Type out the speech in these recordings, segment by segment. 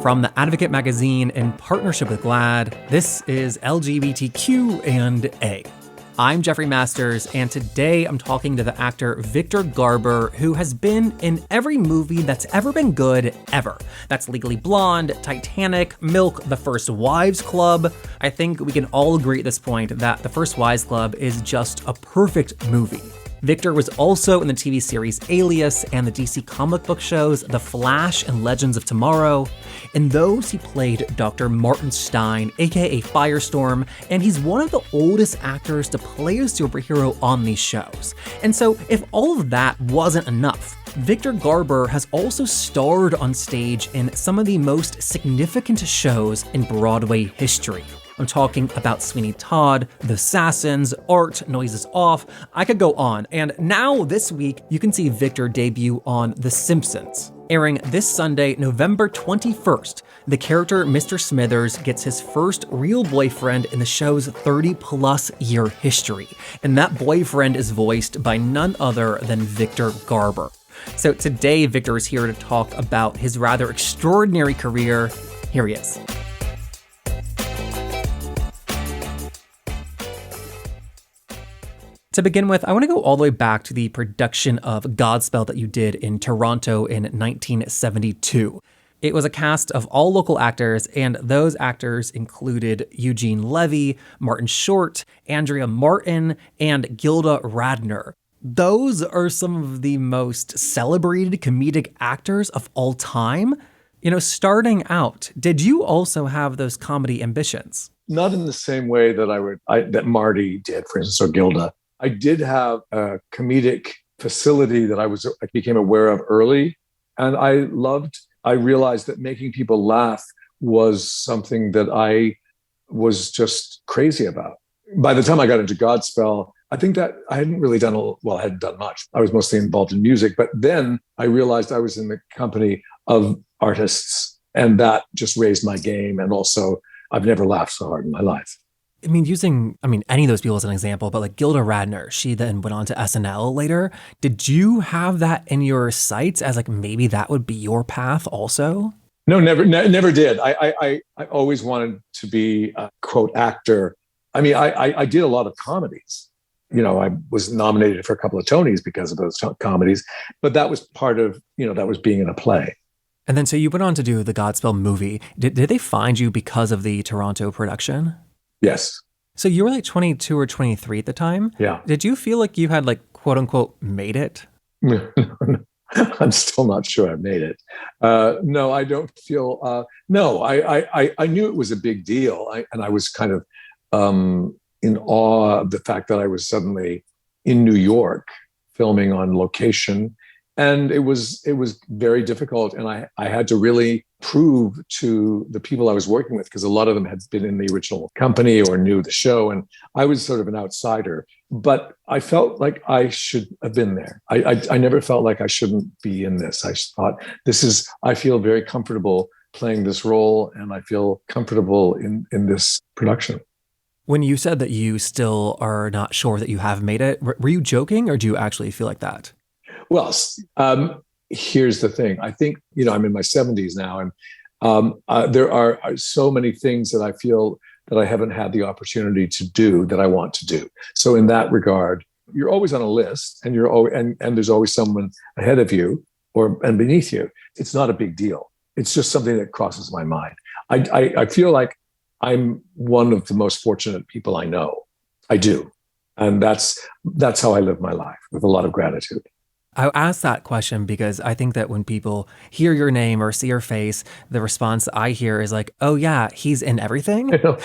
From the Advocate magazine in partnership with GLAAD, this is LGBTQ and A. I'm Jeffrey Masters, and today I'm talking to the actor Victor Garber, who has been in every movie that's ever been good, ever. That's Legally Blonde, Titanic, Milk, The First Wives Club. I think we can all agree at this point that The First Wives Club is just a perfect movie. Victor was also in the TV series Alias and the DC comic book shows The Flash and Legends of Tomorrow. In those, he played Dr. Martin Stein, aka Firestorm, and he's one of the oldest actors to play a superhero on these shows. And so, if all of that wasn't enough, Victor Garber has also starred on stage in some of the most significant shows in Broadway history. I'm talking about Sweeney Todd, The Assassins, Art, Noises Off. I could go on. And now this week, you can see Victor debut on The Simpsons. Airing this Sunday, November 21st, the character Mr. Smithers gets his first real boyfriend in the show's 30-plus year history. And that boyfriend is voiced by none other than Victor Garber. So today, Victor is here to talk about his rather extraordinary career. Here he is. To begin with, I want to go all the way back to the production of Godspell that you did in Toronto in 1972. It was a cast of all local actors, and those actors included Eugene Levy, Martin Short, Andrea Martin, and Gilda Radner. Those are some of the most celebrated comedic actors of all time. You know, starting out, did you also have those comedy ambitions? Not in the same way that that Marty did, for instance, or Gilda. I did have a comedic facility that I became aware of early. And I realized that making people laugh was something that I was just crazy about. By the time I got into Godspell, I think that I hadn't really I hadn't done much. I was mostly involved in music. But then I realized I was in the company of artists, and that just raised my game. And also, I've never laughed so hard in my life. I mean, using any of those people as an example, but like Gilda Radner, she then went on to SNL later. Did you have that in your sights as like maybe that would be your path also? No, never did. I always wanted to be a quote actor. I mean, I did a lot of comedies. You know, I was nominated for a couple of Tonys because of those comedies, but that was part of, that was being in a play. And then so you went on to do the Godspell movie. Did they find you because of the Toronto production? Yes. So you were like 22 or 23 at the time? Yeah. Did you feel like you had like quote unquote made it? I'm still not sure I've made it. No, I don't feel, no, I knew it was a big deal. And I was kind of in awe of the fact that I was suddenly in New York filming on location. And it was very difficult. And I had to really prove to the people I was working with, because a lot of them had been in the original company or knew the show. And I was sort of an outsider, but I felt like I should have been there. I never felt like I shouldn't be in this. I just thought I feel very comfortable playing this role, and I feel comfortable in this production. When you said that you still are not sure that you have made it, were you joking, or do you actually feel like that? Well, here's the thing. I think, I'm in my 70s now, and there are so many things that I feel that I haven't had the opportunity to do that I want to do. So in that regard, you're always on a list, and and there's always someone ahead of you and beneath you. It's not a big deal. It's just something that crosses my mind. I feel like I'm one of the most fortunate people I know. I do. And that's how I live my life, with a lot of gratitude. I asked that question because I think that when people hear your name or see your face, the response I hear is like, oh yeah, he's in everything. And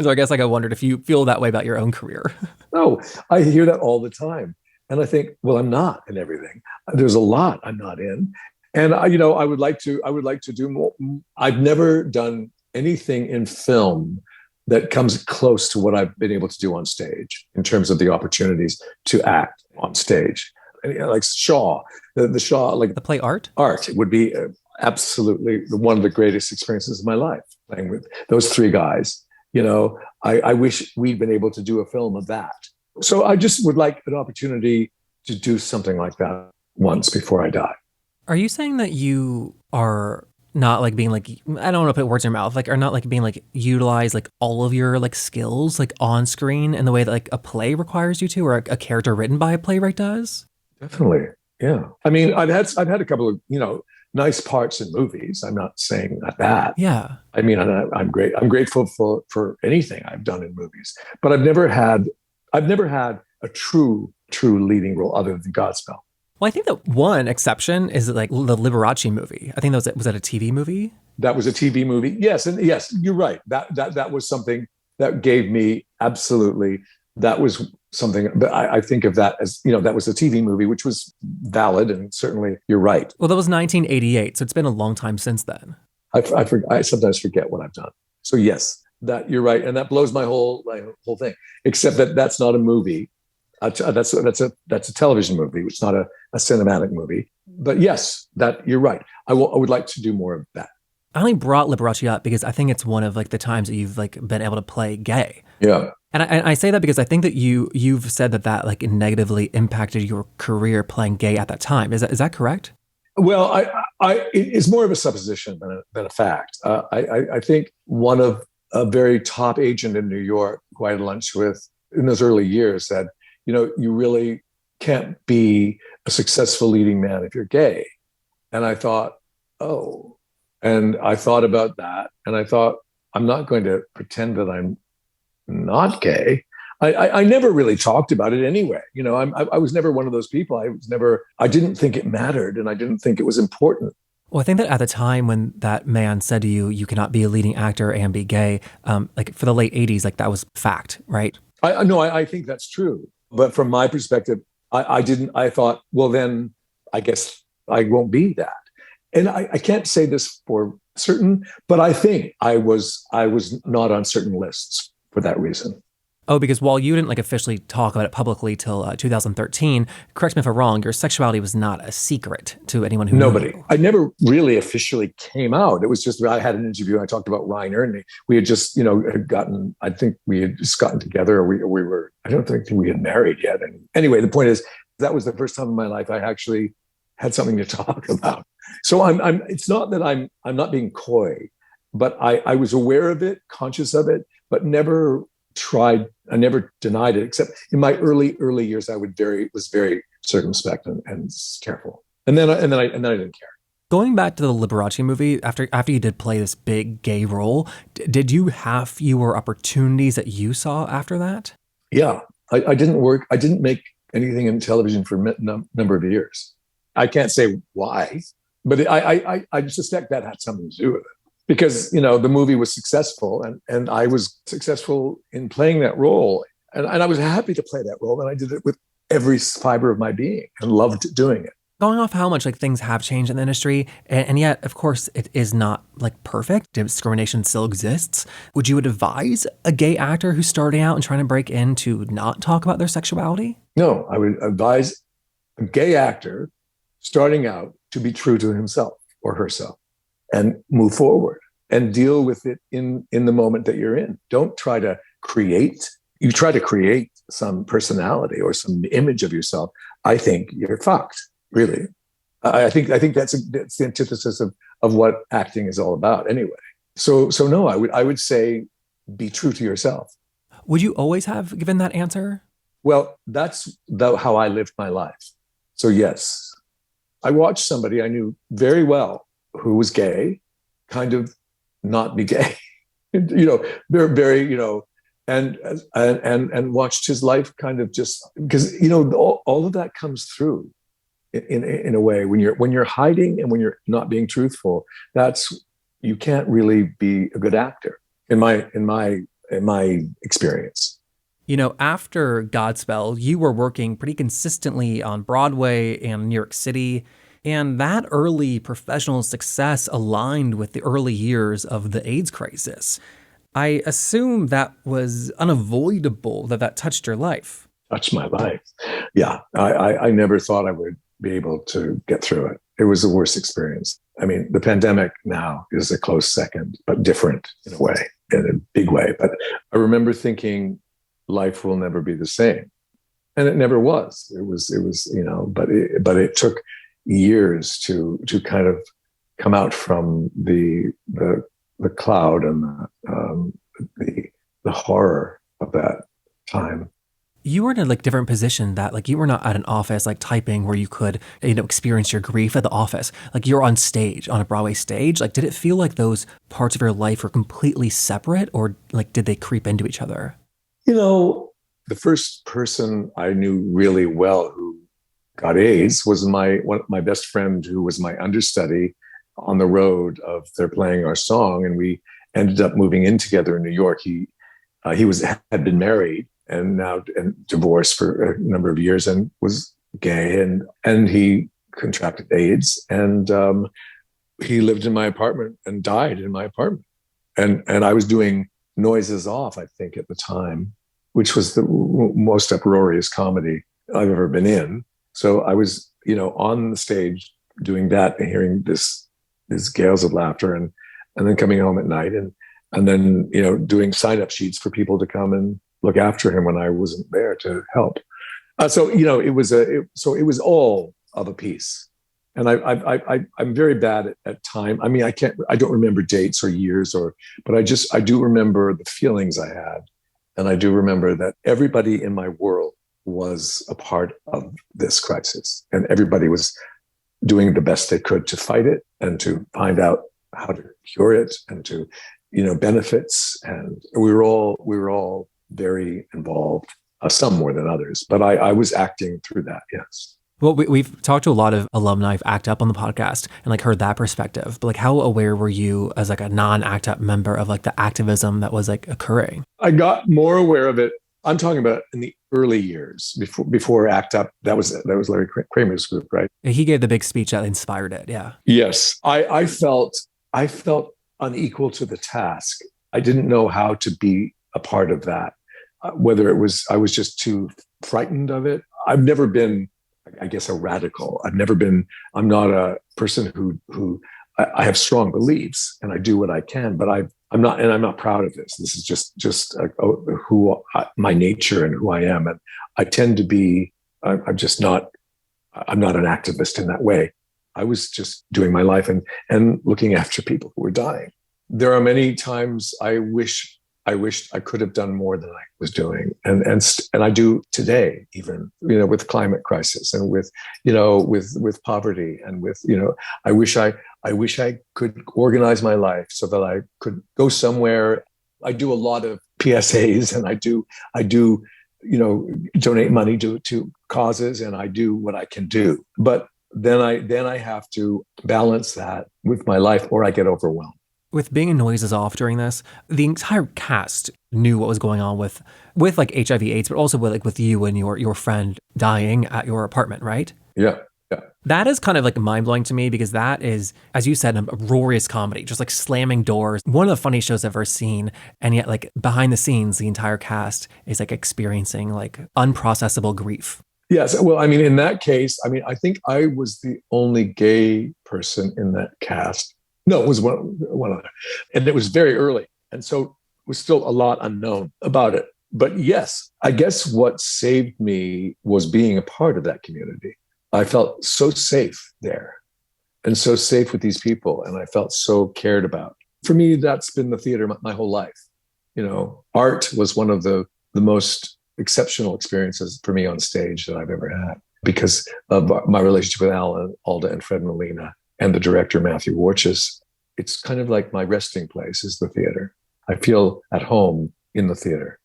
so I guess I wondered if you feel that way about your own career. No, I hear that all the time. And I think, well, I'm not in everything. There's a lot I'm not in. And I would like to do more. I've never done anything in film that comes close to what I've been able to do on stage in terms of the opportunities to act on stage. Like Shaw, the Shaw, like the play Art. Art would be absolutely one of the greatest experiences of my life, playing with those three guys. I wish we'd been able to do a film of that. So I just would like an opportunity to do something like that once before I die. Are you saying that you are not like being like, I don't want to put words in your mouth, like, or not like being like utilize like all of your like skills like on screen in the way that like a play requires you to, or a character written by a playwright does? Definitely. Yeah. I mean, I've had a couple of, nice parts in movies. I'm not saying that. Yeah. I mean, I'm great. I'm grateful for anything I've done in movies, but I've never had a true leading role other than Godspell. Well, I think that one exception is like the Liberace movie. I think was that a TV movie? That was a TV movie. Yes, and yes, you're right. That was something that gave me absolutely. That was something. But I think of that as that was a TV movie, which was valid, and certainly you're right. Well, that was 1988, so it's been a long time since then. I sometimes forget what I've done. So yes, that you're right, and that blows my whole thing. Except that that's not a movie. That's a television movie. It's not a cinematic movie. But yes, that you're right. I would like to do more of that. I only brought Liberace up because I think it's one of like the times that you've like been able to play gay. Yeah. And I say that because I think that you've said that like negatively impacted your career playing gay at that time. Is that correct? Well, it's more of a supposition than a fact. I think one of a very top agent in New York who I had lunch with in those early years said, you really can't be a successful leading man if you're gay. And I thought, oh, and I thought about that, and I thought, I'm not going to pretend that I'm not gay. I never really talked about it anyway. I was never one of those people. I didn't think it mattered, and I didn't think it was important. Well, I think that at the time when that man said to you, you cannot be a leading actor and be gay, like for the late 80s, like that was fact, right? I think that's true. But from my perspective, I thought, well, then I guess I won't be that. And I can't say this for certain, but I think I was not on certain lists for that reason. Oh, because while you didn't like officially talk about it publicly till 2013, correct me if I'm wrong, your sexuality was not a secret to anyone who Nobody. knew. I never really officially came out. It was just I had an interview and I talked about Reiner, and we had just I think we had just gotten together, or we were. I don't think we had married yet. And anyway, the point is that was the first time in my life I actually had something to talk about. So I'm. It's not that I'm not being coy, but I was aware of it, conscious of it, but never tried. I never denied it, except in my early years, I was very circumspect and careful, and then I didn't care. Going back to the Liberace movie, after you did play this big gay role, did you have fewer opportunities that you saw after that? Yeah, I didn't work. I didn't make anything in television for a number of years. I can't say why, but I suspect that had something to do with it. Because, the movie was successful and I was successful in playing that role. And I was happy to play that role. And I did it with every fiber of my being and loved doing it. Going off how much like things have changed in the industry, and yet, of course, it is not like perfect. Discrimination still exists. Would you advise a gay actor who's starting out and trying to break in to not talk about their sexuality? No, I would advise a gay actor starting out to be true to himself or herself and move forward and deal with it in the moment that you're in. Don't try to create. You try to create some personality or some image of yourself. I think you're fucked, really. I think that's the antithesis of what acting is all about anyway. So no, I would say be true to yourself. Would you always have given that answer? Well, that's how I lived my life. So yes, I watched somebody I knew very well who was gay, kind of not be gay, very, and watched his life kind of just because, all of that comes through in a way when you're hiding and when you're not being truthful. You can't really be a good actor in my experience. After Godspell, you were working pretty consistently on Broadway and New York City. And that early professional success aligned with the early years of the AIDS crisis. I assume that was unavoidable, that touched your life. Touched my life. Yeah, I never thought I would be able to get through it. It was the worst experience. I mean, the pandemic now is a close second, but different in a way, in a big way. But I remember thinking life will never be the same. And it never was. It was, but it took years to kind of come out from the cloud and the horror of that time. You were in a like different position that like you were not at an office like typing where you could, experience your grief at the office. Like you're on stage, on a Broadway stage. Like, did it feel like those parts of your life were completely separate, or like did they creep into each other? The first person I knew really well who got AIDS was my best friend, who was my understudy on the road of they're playing our song, and we ended up moving in together in New York. He had been married and divorced for a number of years and was gay, and he contracted AIDS, and he lived in my apartment and died in my apartment, and I was doing Noises Off, I think, at the time, which was the most uproarious comedy I've ever been in. So I was, on the stage doing that and hearing these gales of laughter, and then coming home at night and then, doing sign-up sheets for people to come and look after him when I wasn't there to help. So it was all of a piece. And I'm very bad at time. I mean, I don't remember dates or years but I do remember the feelings I had. And I do remember that everybody in my world was a part of this crisis, and everybody was doing the best they could to fight it and to find out how to cure it and to, benefits. And we were all very involved, some more than others, but I was acting through that. Yes. Well, we've talked to a lot of alumni of ACT UP on the podcast and like heard that perspective. But like, how aware were you as like a non-ACT UP member of like the activism that was like occurring? I got more aware of it. I'm talking about in the early years before ACT UP. That was Larry Kramer's group, right? He gave the big speech that inspired it. Yeah. Yes, I felt unequal to the task. I didn't know how to be a part of that. Whether I was just too frightened of it. I've never been, I guess, a radical. I'm not a person who I have strong beliefs and I do what I can, but I'm not proud of this. This is just my nature and who I am. And I tend to be, I'm not an activist in that way. I was just doing my life and looking after people who were dying. There are many times I wished I could have done more than I was doing, and I do today, even with climate crisis and with poverty and with I wish I could organize my life so that I could go somewhere. I do a lot of PSAs, and I do donate money to causes, and I do what I can do, but then I have to balance that with my life, or I get overwhelmed. With being Noises Off during this, the entire cast knew what was going on with like HIV/AIDS, but also with you and your friend dying at your apartment, right? Yeah. Yeah. That is kind of like mind-blowing to me, because that is, as you said, a uproarious comedy, just like slamming doors. One of the funniest shows I've ever seen. And yet like behind the scenes, the entire cast is like experiencing like unprocessable grief. Yes. Well, I mean, in that case, I think I was the only gay person in that cast. No, it was one other. And it was very early. And so it was still a lot unknown about it. But yes, I guess what saved me was being a part of that community. I felt so safe there and so safe with these people. And I felt so cared about. For me, that's been the theater my whole life. Art was one of the most exceptional experiences for me on stage that I've ever had, because of my relationship with Alan Alda and Fred Molina and the director, Matthew Warchus. It's kind of like my resting place is the theater. I feel at home in the theater.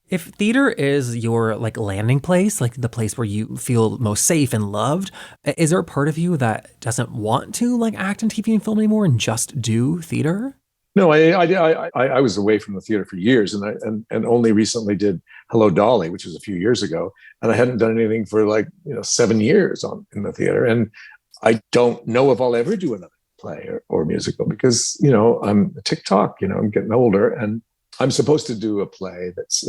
If theater is your like landing place, like the place where you feel most safe and loved, is there a part of you that doesn't want to like act in TV and film anymore and just do theater? No, I was away from the theater for years, and only recently did Hello, Dolly, which was a few years ago, and I hadn't done anything for 7 years in the theater, and I don't know if I'll ever do another play or musical, because I'm TikTok, I'm getting older, and I'm supposed to do a play that's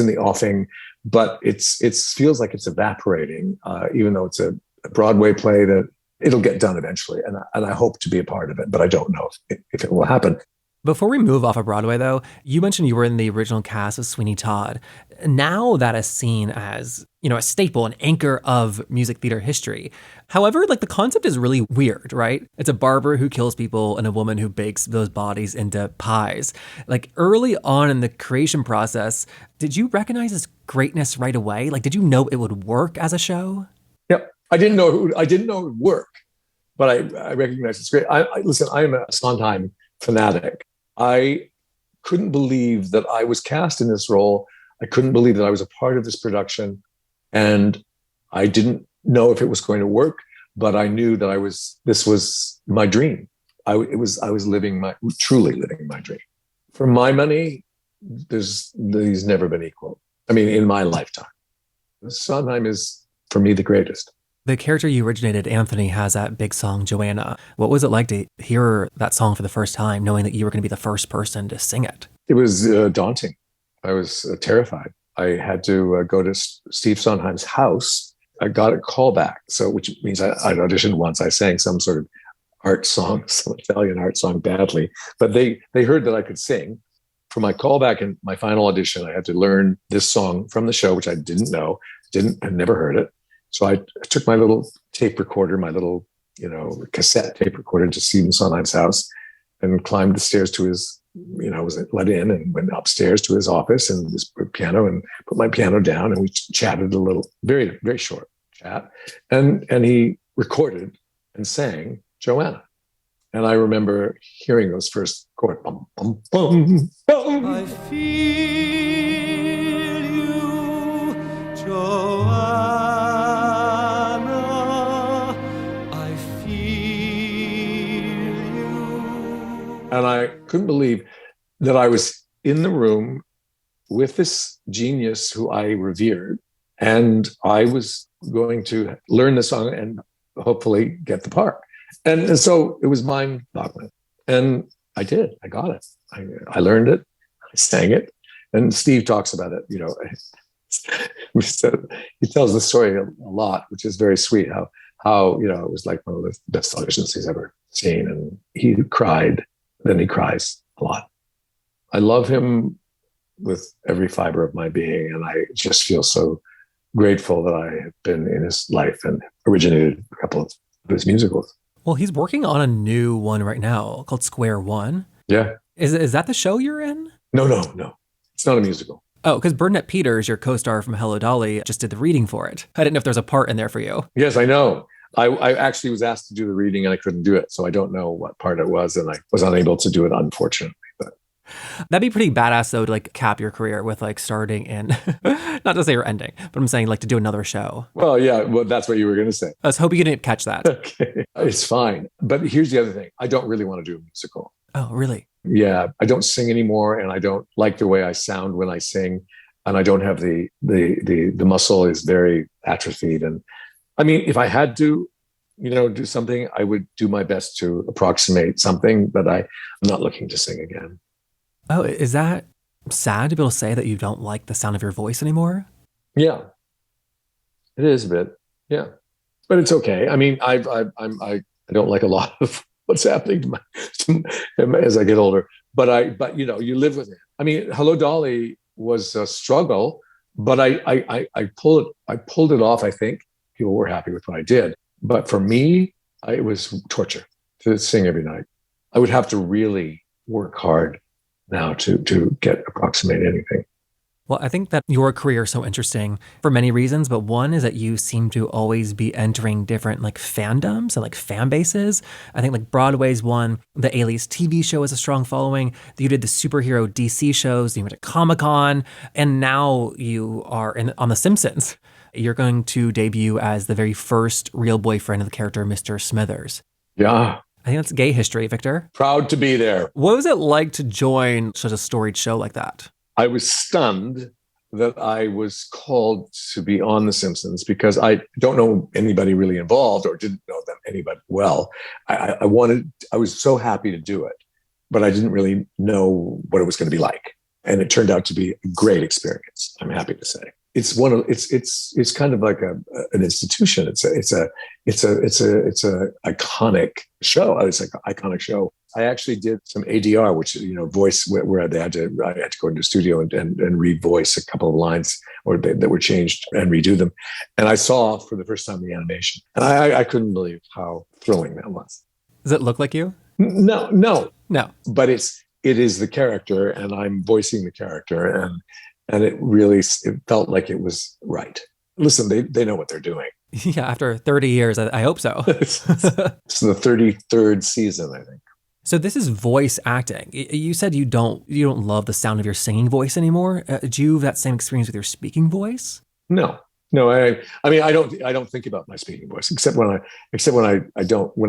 in the offing, but it feels like it's evaporating, even though it's a Broadway play that it'll get done eventually, and I hope to be a part of it, but I don't know if it will happen. Before we move off of Broadway, though, you mentioned you were in the original cast of Sweeney Todd. Now that is seen as, a staple, an anchor of music theater history. However, the concept is really weird, right? It's a barber who kills people and a woman who bakes those bodies into pies. Early on in the creation process, did you recognize this greatness right away? Did you know it would work as a show? Yep. I didn't know it would work, but I recognize it's great. Listen, I am a Sondheim fanatic. I couldn't believe that I was cast in this role. I couldn't believe that I was a part of this production. And I didn't know if it was going to work, but I knew that this was my dream. I was truly living my dream. For my money, there's never been equal. I mean, in my lifetime. Sondheim is, for me, the greatest. The character you originated, Anthony, has that big song, Joanna. What was it like to hear that song for the first time, knowing that you were going to be the first person to sing it? It was daunting. I was terrified. I had to go to Steve Sondheim's house. I got a call back, which means I auditioned once. I sang some sort of art song, some Italian art song badly, but they heard that I could sing. For my callback and my final audition, I had to learn this song from the show, which I didn't know, I'd never heard it. So I took my little tape recorder, my little, cassette tape recorder to Stephen Sondheim's house and climbed the stairs to his, was let in and went upstairs to his office and his piano and put my piano down. And we chatted a little, very, very short chat. And he recorded and sang Joanna. And I remember hearing those first chords. Bum, bum, bum, bum. I feel you, Joanna. And I couldn't believe that I was in the room with this genius who I revered, and I was going to learn the song and hopefully get the part. And so it was mind-boggling. And I did. I got it. I learned it. I sang it. And Steve talks about it. He tells the story a lot, which is very sweet, how it was like one of the best auditions he's ever seen. And he cried. Then he cries a lot. I love him with every fiber of my being, and I just feel so grateful that I have been in his life and originated a couple of his musicals. Well, he's working on a new one right now called Square One. Yeah. Is that the show you're in? No. It's not a musical. Oh, because Bernadette Peters, your co-star from Hello, Dolly, just did the reading for it. I didn't know if there's a part in there for you. Yes, I know. I actually was asked to do the reading and I couldn't do it. So I don't know what part it was. And I was unable to do it, unfortunately. But that'd be pretty badass, though, to cap your career with starting in, not to say you're ending, but I'm saying to do another show. Well, yeah, that's what you were going to say. I was hoping you didn't catch that. Okay. It's fine. But here's the other thing. I don't really want to do a musical. Oh, really? Yeah. I don't sing anymore. And I don't like the way I sound when I sing. And I don't have the muscle is very atrophied. And I mean, if I had to, do something, I would do my best to approximate something, but I'm not looking to sing again. Oh, is that sad to be able to say that you don't like the sound of your voice anymore? Yeah, it is a bit. Yeah, but it's okay. I mean, I don't like a lot of what's happening to as I get older, but you live with it. I mean, Hello, Dolly was a struggle, but I pulled it off. I think people were happy with what I did. But for me, it was torture to sing every night. I would have to really work hard now to approximate anything. Well, I think that your career is so interesting for many reasons, but one is that you seem to always be entering different fandoms and fan bases. I think Broadway's one, the A-list TV show has a strong following. You did the superhero DC shows, you went to Comic-Con, and now you are on The Simpsons. You're going to debut as the very first real boyfriend of the character Mr. Smithers. Yeah. I think that's gay history, Victor. Proud to be there. What was it like to join such a storied show like that? I was stunned that I was called to be on The Simpsons because I don't know anybody really involved or didn't know them anybody well. I was so happy to do it, but I didn't really know what it was going to be like. And it turned out to be a great experience, I'm happy to say. it's kind of like an institution. It's a iconic show. It's like an iconic show. I actually did some ADR, which voice, where I had to go into the studio and re-voice a couple of lines that were changed and redo them. And I saw for the first time the animation, and I couldn't believe how thrilling that was. Does it look like you? No. But it is the character, and I'm voicing the character, and it felt like it was right. Listen, they know what they're doing. Yeah, after 30 years, I hope so. It's the 33rd season, I think. So this is voice acting. You said you don't love the sound of your singing voice anymore. Do you have that same experience with your speaking voice? No. I mean, I don't think about my speaking voice except when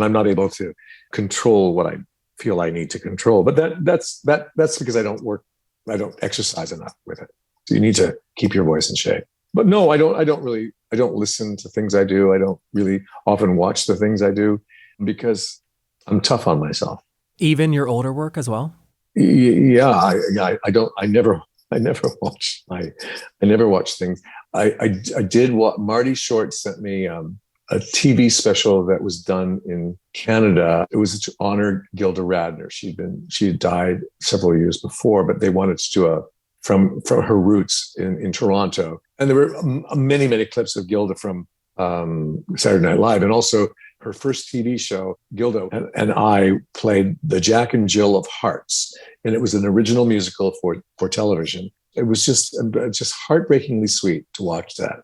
I'm not able to control what I feel I need to control. But that's because I don't exercise enough with it. So you need to keep your voice in shape. But no, I don't listen to things I do. I don't really often watch the things I do because I'm tough on myself. Even your older work as well? Yeah, I never watch things. I did what Marty Short sent me a TV special that was done in Canada. It was to honor Gilda Radner. She had died several years before, but they wanted to do from her roots in Toronto. And there were many clips of Gilda from Saturday Night Live, and also her first TV show. Gilda and I played the Jack and Jill of Hearts, and it was an original musical for television. It was just heartbreakingly sweet to watch that.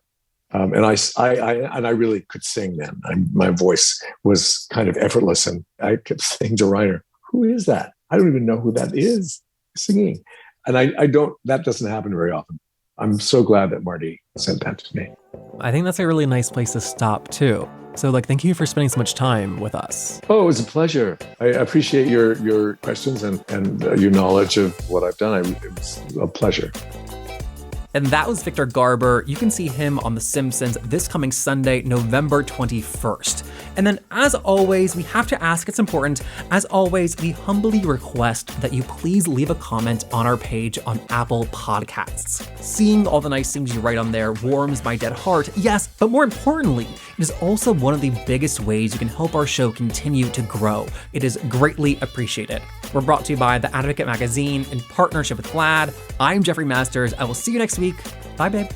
And I really could sing then. My voice was kind of effortless, and I kept saying to Reiner, "Who is that? I don't even know who that is singing." And that doesn't happen very often. I'm so glad that Marty sent that to me. I think that's a really nice place to stop too. So thank you for spending so much time with us. Oh, it was a pleasure. I appreciate your questions and your knowledge of what I've done. It was a pleasure. And that was Victor Garber. You can see him on The Simpsons this coming Sunday, November 21st. And then, as always, we have to ask, it's important, as always, we humbly request that you please leave a comment on our page on Apple Podcasts. Seeing all the nice things you write on there warms my dead heart, yes, but more importantly, it is also one of the biggest ways you can help our show continue to grow. It is greatly appreciated. We're brought to you by The Advocate Magazine in partnership with GLAAD. I'm Jeffrey Masters. I will see you next week. Bye, babe.